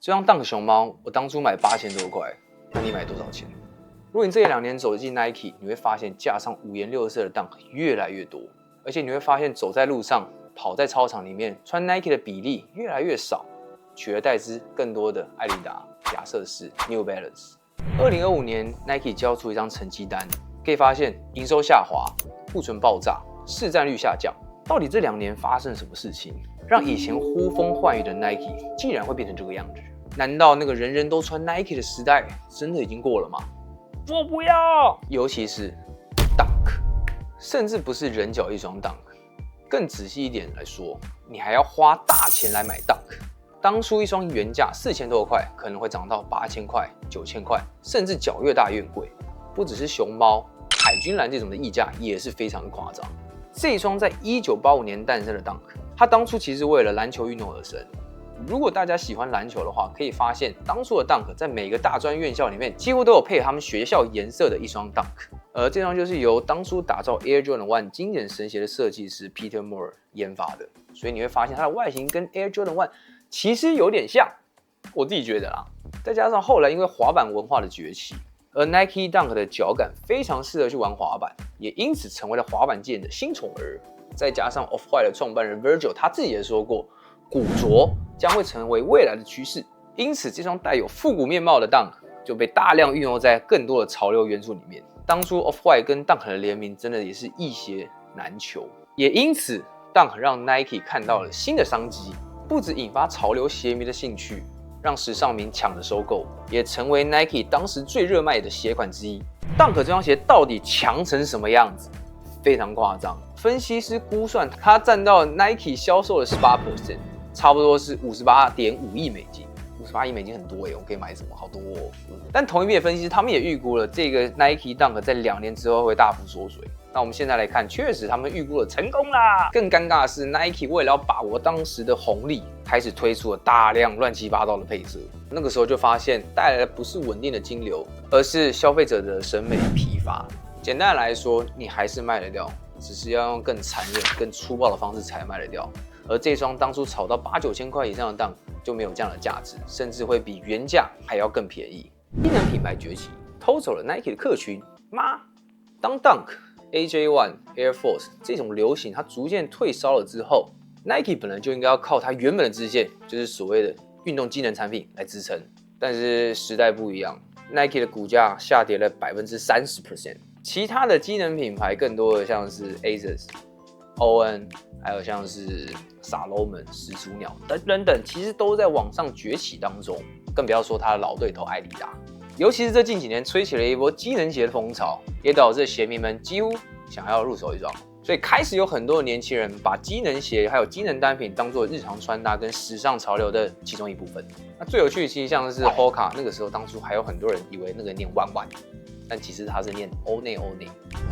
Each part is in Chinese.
这双 Dunk 熊猫，我当初买8000多块，那你买多少钱？如果你这2年走进 Nike， 你会发现架上5颜6色的 Dunk 越来越多，而且你会发现走在路上、跑在操场里面，穿 Nike 的比例越来越少，取而代之更多的艾迪达、亚瑟士、New Balance。2025年 Nike 交出一张成绩单，可以发现营收下滑、库存爆炸、市占率下降。到底这2年发生什么事情，让以前呼风唤雨的 Nike 竟然会变成这个样子？难道那个人人都穿 Nike 的时代真的已经过了吗？我不要！尤其是 Dunk， 甚至不是人脚一双 Dunk， 更仔细一点来说，你还要花大钱来买 Dunk。当初一双原价4000多块，可能会涨到8000块、9000块，甚至脚越大越贵。不只是熊猫、海军蓝这种的溢价也是非常的夸张。这一双在1985年诞生的 Dunk， 它当初其实为了篮球运动而生。如果大家喜欢篮球的话，可以发现当初的 Dunk 在每个大专院校里面几乎都有配合他们学校颜色的一双 Dunk， 而这双就是由当初打造 Air Jordan 1经典神鞋的设计师 Peter Moore 研发的，所以你会发现它的外形跟 Air Jordan 1其实有点像，我自己觉得啦。再加上后来因为滑板文化的崛起，而 Nike Dunk 的脚感非常适合去玩滑板，也因此成为了滑板界的新宠儿。再加上 Off-White 的创办人 Virgil 他自己也说过，古着将会成为未来的趋势，因此这双带有复古面貌的 Dunk 就被大量运用在更多的潮流元素里面。当初 Off-White 跟 Dunk 的联名真的也是一鞋难求，也因此 Dunk 让 Nike 看到了新的商机，不止引发潮流鞋迷的兴趣，让时尚迷抢着收购，也成为 Nike 当时最热卖的鞋款之一。Dunk 这双鞋到底强成什么样子？非常夸张，分析师估算它占到 Nike 销售的18%，差不多是58.5亿美金。58亿美金很多我可以买什么？好多哦。但同一批的分析师他们也预估了这个 Nike Dunk 在2年之后会大幅缩水。那我们现在来看，确实他们预估了成功啦。更尴尬的是 ，Nike 为了要把握当时的红利，开始推出了大量乱七八糟的配色。那个时候就发现带来的不是稳定的金流，而是消费者的审美疲乏。简单来说，你还是卖得掉，只是要用更残忍、更粗暴的方式才卖得掉。而这双当初炒到8、9千块以上的 Dunk 就没有这样的价值，甚至会比原价还要更便宜。机能品牌崛起，偷走了 Nike 的客群吗？当 Dunk、AJ1、Air Force 这种流行它逐渐退烧了之后 ，Nike 本来就应该要靠它原本的支线，就是所谓的运动机能产品来支撑。但是时代不一样 ，Nike 的股价下跌了30%，其他的机能品牌更多的像是 Asus、ON， 还有像是Salomon、始祖鸟等等，其实都在往上崛起当中，更不要说它的老对头艾迪达。尤其是这近几年吹起了一波机能鞋的风潮，也导致鞋迷们几乎想要入手一双，所以开始有很多的年轻人把机能鞋还有机能单品当做日常穿搭跟时尚潮流的其中一部分。那最有趣的其实像是 Hoka， 那个时候当初还有很多人以为那个念弯弯，但其实它是念欧内。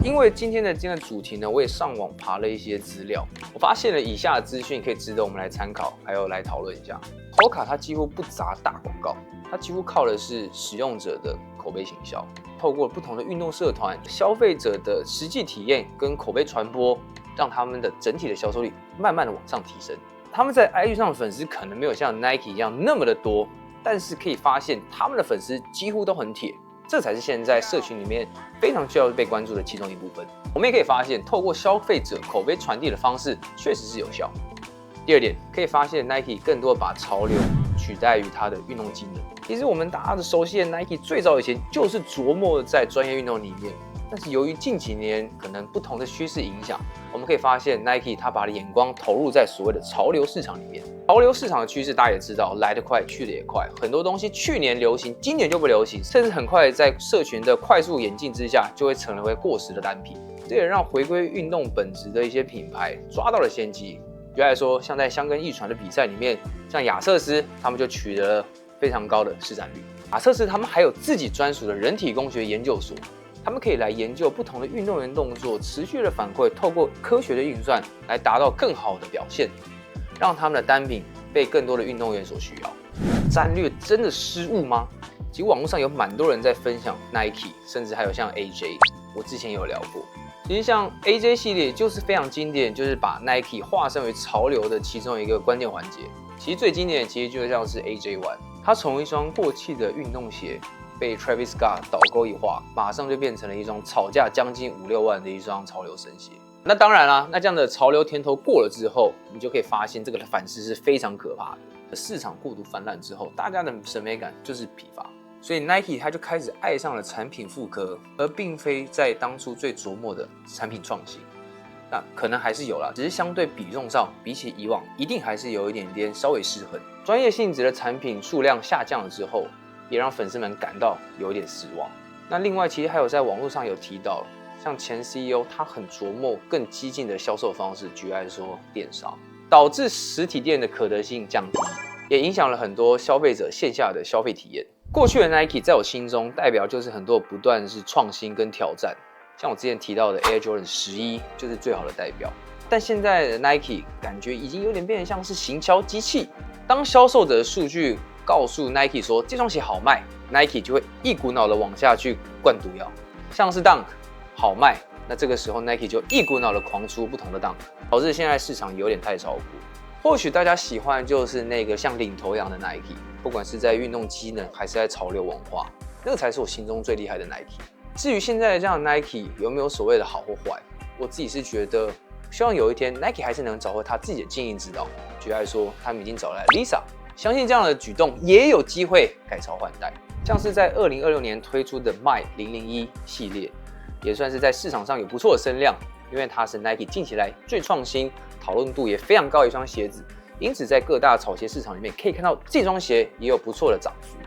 因为今天的主题呢，我也上网爬了一些资料，我发现了以下的资讯可以值得我们来参考，还有来讨论一下。Hoka 它几乎不砸大广告，它几乎靠的是使用者的口碑行销，透过不同的运动社团、消费者的实际体验跟口碑传播，让他们的整体的销售率慢慢的往上提升。他们在 IG 上的粉丝可能没有像 Nike 一样那么的多，但是可以发现他们的粉丝几乎都很铁。这才是现在社群里面非常需要被关注的其中一部分。我们也可以发现，透过消费者口碑传递的方式确实是有效。第二点，可以发现 Nike 更多把潮流取代于它的运动机能。其实我们大家的熟悉的 Nike 最早以前就是琢磨在专业运动里面，但是由于近几年可能不同的趋势影响，我们可以发现 Nike 它把眼光投入在所谓的潮流市场里面。潮流市场的趋势大家也知道，来得快去得也快，很多东西去年流行，今年就不流行，甚至很快在社群的快速演进之下，就会成为过时的单品。这也让回归运动本质的一些品牌抓到了先机。举例来说，像在香根一传的比赛里面，像亚瑟斯他们就取得了非常高的市占率。亚瑟斯他们还有自己专属的人体工学研究所，他们可以来研究不同的运动员动作，持续的反馈，透过科学的运算来达到更好的表现，让他们的单品被更多的运动员所需要。战略真的失误吗？其实网络上有蛮多人在分享 Nike， 甚至还有像 AJ， 我之前也有聊过。其实像 AJ 系列就是非常经典，就是把 Nike 化身为潮流的其中一个关键环节。其实最经典的其实就像是 AJ1，它从一双过气的运动鞋被 Travis Scott 倒钩一画，马上就变成了一双炒价将近5-6万的一双潮流神鞋。那当然啦，那这样的潮流甜头过了之后，你就可以发现这个反噬是非常可怕的。市场过度泛滥之后，大家的审美感就是疲乏，所以 Nike 它就开始爱上了产品复刻，而并非在当初最琢磨的产品创新。那可能还是有啦，只是相对比重上，比起以往，一定还是有一点点稍微失衡。专业性质的产品数量下降了之后，也让粉丝们感到有一点失望。那另外，其实还有在网络上有提到，像前 CEO 他很琢磨更激进的销售方式，举例来说电商，导致实体店的可得性降低，也影响了很多消费者线下的消费体验。过去的 Nike 在我心中代表就是很多不断是创新跟挑战。像我之前提到的 Air Jordan 11就是最好的代表，但现在的 Nike 感觉已经有点变得像是行销机器。当销售者的数据告诉 Nike 说这双鞋好卖， Nike 就会一股脑的往下去灌毒药，像是 Dunk 好卖，那这个时候 Nike 就一股脑的狂出不同的 Dunk， 导致现在市场有点太超过。或许大家喜欢的就是那个像领头羊的 Nike， 不管是在运动机能还是在潮流文化，那个才是我心中最厉害的 Nike。至于现在的这样的 Nike 有没有所谓的好或坏，我自己是觉得，希望有一天 Nike 还是能找回他自己的经营之道。举例来说，他们已经找来 Lisa， 相信这样的举动也有机会改朝换代。像是在2026年推出的 My 001系列，也算是在市场上有不错的声量，因为它是 Nike 近期来最创新、讨论度也非常高的一双鞋子，因此在各大潮鞋市场里面可以看到这双鞋也有不错的涨幅。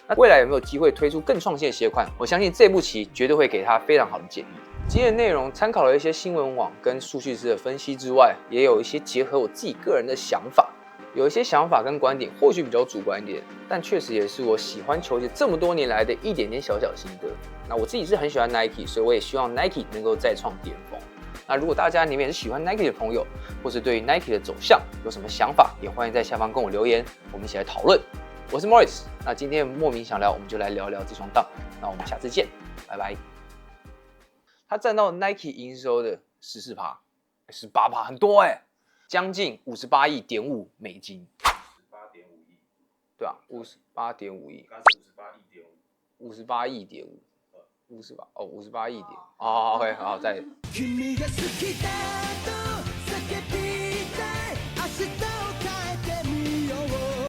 那未来有没有机会推出更创新的鞋款？我相信这部棋绝对会给他非常好的建议。今天的内容参考了一些新闻网跟数据师的分析之外，也有一些结合我自己个人的想法。有一些想法跟观点或许比较主观一点，但确实也是我喜欢球鞋这么多年来的一点点小小心得。那我自己是很喜欢 Nike， 所以我也希望 Nike 能够再创巅峰。那如果大家你们也是喜欢 Nike 的朋友，或是对于 Nike 的走向有什么想法，也欢迎在下方跟我留言，我们一起来讨论。我是 Morris， 那今天莫名想聊，我们就来聊聊这双 Dunk。那我们下次见，拜拜。它占到 Nike 营收的14%，18%，很多将近58.5亿美金。58.5亿，对啊，58.5亿，刚是58亿点五，58亿点5，58哦，58亿点，哦 ，OK， 好，再。